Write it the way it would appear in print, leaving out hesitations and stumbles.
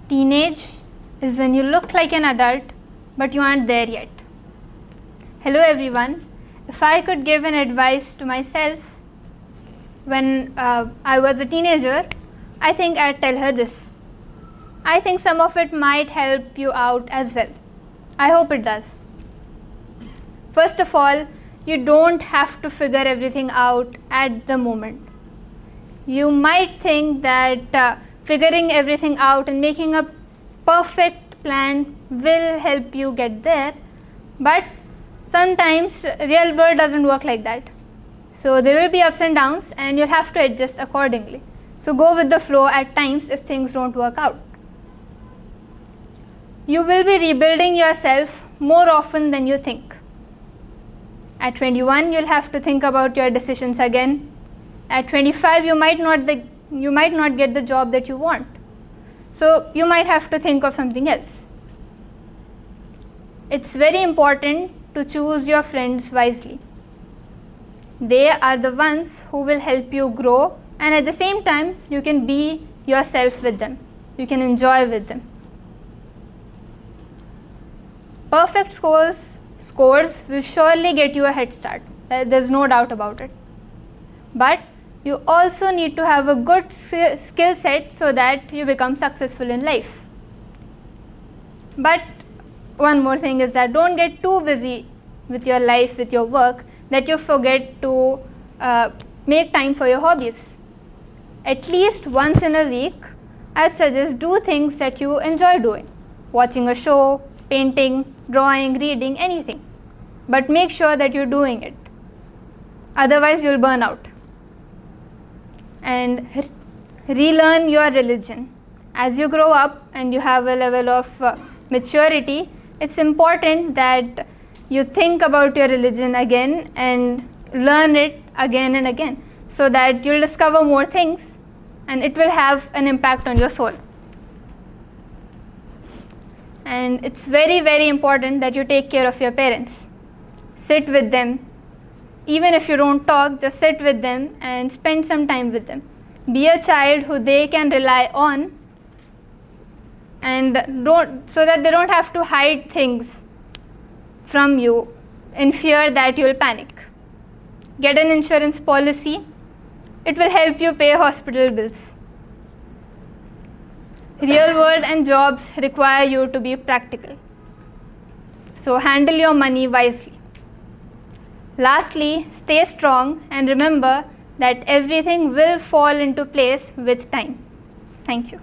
Teenage is when you look like an adult, but you aren't there yet. Hello everyone. If I could give an advice to myself when I was a teenager, I think I'd tell her this. I think some of it might help you out as well. I hope it does. First of all, you don't have to figure everything out at the moment. You might think that figuring everything out and making a perfect plan will help you get there, but sometimes real world doesn't work like that. So there will be ups and downs and you'll have to adjust accordingly. So go with the flow at times if things don't work out. You will be rebuilding yourself more often than you think. At 21, you'll have to think about your decisions again. At 25, you might not get the job that you want. So you might have to think of something else. It's very important to choose your friends wisely. They are the ones who will help you grow, and at the same time, you can be yourself with them. You can enjoy with them. Perfect scores will surely get you a head start. There's no doubt about it. But you also need to have a good skill set so that you become successful in life. But one more thing is that don't get too busy with your life, with your work, that you forget to make time for your hobbies. At least once in a week, I'd suggest do things that you enjoy doing. Watching a show, painting, drawing, reading, anything. But make sure that you're doing it. Otherwise, you'll burn out. And relearn your religion. As you grow up and you have a level of maturity, it's important that you think about your religion again and learn it again and again, so that you'll discover more things and it will have an impact on your soul. And it's very, very important that you take care of your parents. Sit with them. Even if you don't talk, just sit with them and spend some time with them. Be a child who they can rely on, and so that they don't have to hide things from you in fear that you'll panic. Get an insurance policy. It will help you pay hospital bills. Real world and jobs require you to be practical. So handle your money wisely. Lastly, stay strong and remember that everything will fall into place with time. Thank you.